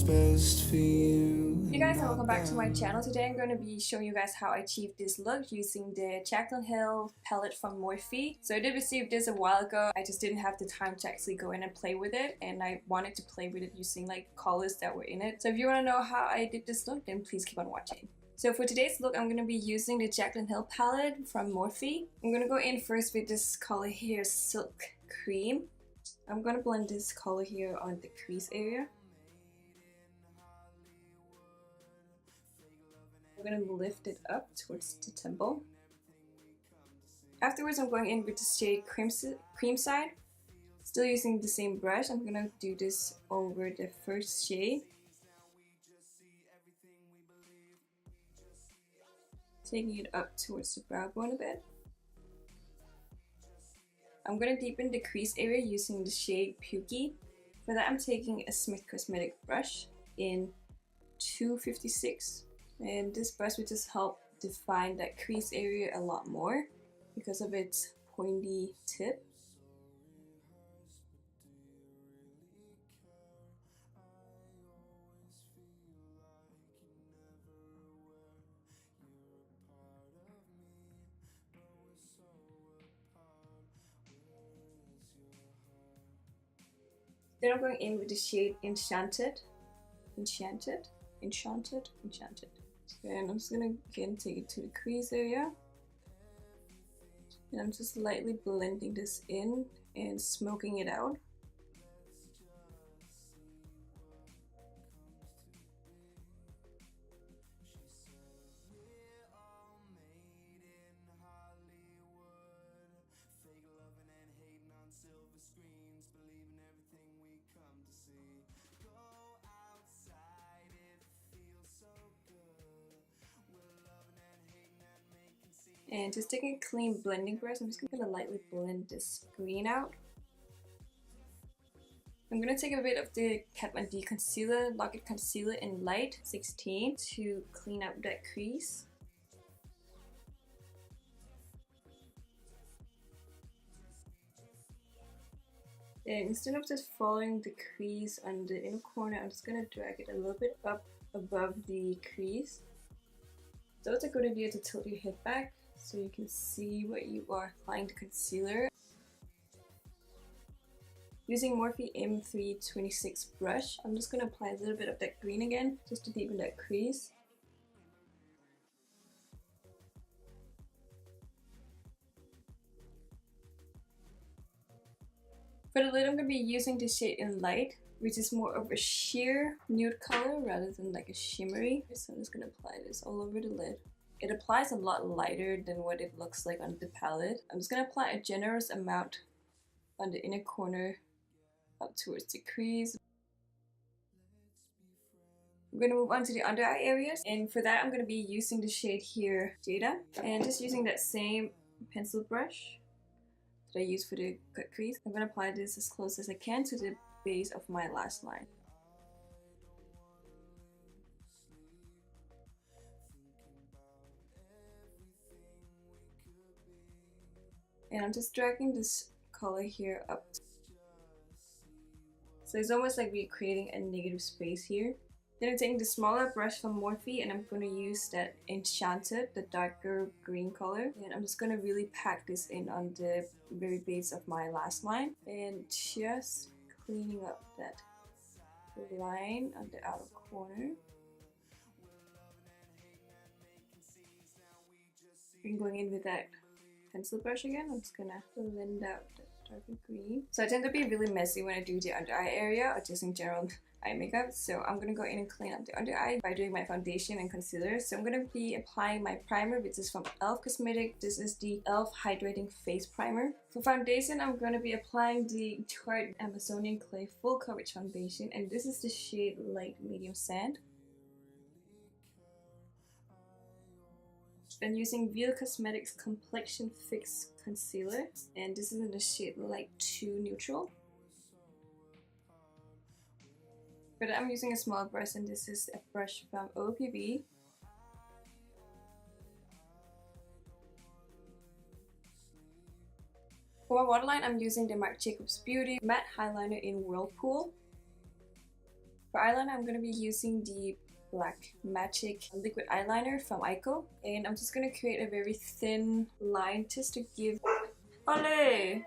best for you. Hey guys, and welcome back to my channel. Today I'm going to be showing you guys how I achieved this look using the Jaclyn palette from Morphe. So I did receive this a while ago. I just didn't have the time to actually go in and play with it, and I wanted to play with it using like colors that were in it. So if you want to know how I did this look, then please keep on watching. So for today's look, I'm going to be using the Jaclyn palette from Morphe. I'm going to go in first with this color here, Silk Cream. I'm going to blend this color here on the crease area. I'm going to lift it up towards the temple. Afterwards, I'm going in with the shade Cream Side. Still using the same brush, I'm going to do this over the first shade. Taking it up towards the brow bone a bit. I'm going to deepen the crease area using the shade Pukey. For that, I'm taking a Smith Cosmetic brush in 256. And this brush will just help define that crease area a lot more because of its pointy tip. Then I'm going in with the shade Enchanted. And I'm just gonna again take it to the crease area. And I'm just lightly blending this in and smoking it out. And just taking a clean blending brush, I'm just going to lightly blend this green out. I'm going to take a bit of the Kat Von D concealer, Lock It Concealer in Lite 16 to clean up that crease. And instead of just following the crease on the inner corner, I'm just going to drag it a little bit up above the crease. So it's a good idea to tilt your head back so you can see where you are applying the concealer. Using Morphe M326 brush, I'm just going to apply a little bit of that green again just to deepen that crease. For the lid, I'm going to be using the shade in Light, which is more of a sheer nude color rather than like a shimmery. So I'm just going to apply this all over the lid. It applies a lot lighter than what it looks like on the palette. I'm just going to apply a generous amount on the inner corner up towards the crease. I'm going to move on to the under eye areas, and for that I'm going to be using the shade here, Jada, and just using that same pencil brush that I used for the cut crease. I'm going to apply this as close as I can to the base of my lash line. And I'm just dragging this color here up. So it's almost like we're creating a negative space here. Then I'm taking the smaller brush from Morphe and I'm going to use that Enchanted, the darker green color. And I'm just going to really pack this in on the very base of my lash line. And just cleaning up that line on the outer corner. And going in with that pencil brush again, I'm just gonna blend out the darker green. So I tend to be really messy when I do the under eye area or just in general eye makeup. So I'm gonna go in and clean up the under eye by doing my foundation and concealer. So I'm gonna be applying my primer, which is from E.L.F Cosmetic. This is the E.L.F Hydrating Face Primer. For foundation, I'm gonna be applying the Tarte Amazonian Clay Full Coverage Foundation, and this is the shade Light Medium Sand. Then using E.L.F Cosmetics Complexion Fix Concealer, and this is in the shade Light 2 Neutral. For that, I'm using a small brush, and this is a brush from OPB. For my waterline, I'm using the Marc Jacobs Beauty Matte Highliner in Whirlpool. For eyeliner, I'm going to be using the Black Magic liquid eyeliner from Eyeko, and I'm just going to create a very thin line just to give Ole!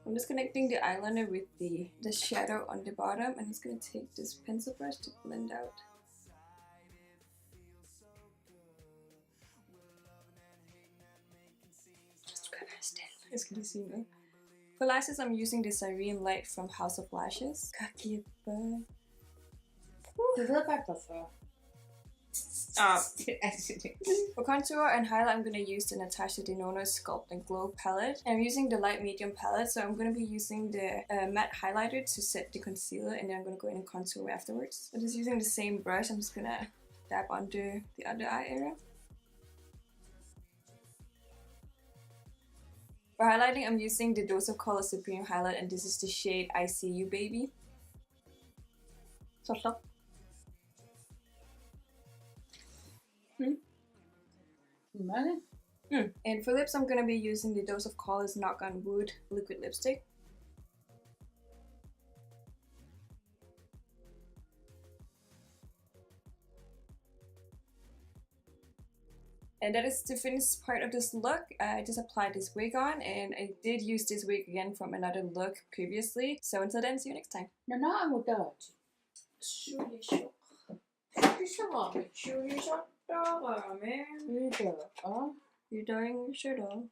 I'm just connecting the eyeliner with the shadow on the bottom, and I'm just going to take this pencil brush to blend out. Just gonna see me. For lashes, I'm using the Serene Lite from House of Lashes. For contour and highlight, I'm going to use the Natasha Denona SCULPT GLOW palette. I'm using the light medium palette, so I'm going to be using the matte highlighter to set the concealer, and then I'm going to go in and contour afterwards. I'm just using the same brush. I'm just going to dab under the under eye area. For highlighting, I'm using the Dose of Color Supreme highlight, and this is the shade I See You Baby. And for lips, I'm going to be using the Dose of Colors Knock on Wood liquid lipstick. And that is the finished part of this look. I just applied this wig on, and I did use this wig again from another look previously. So until then, see you next time. You're doing your shirt off.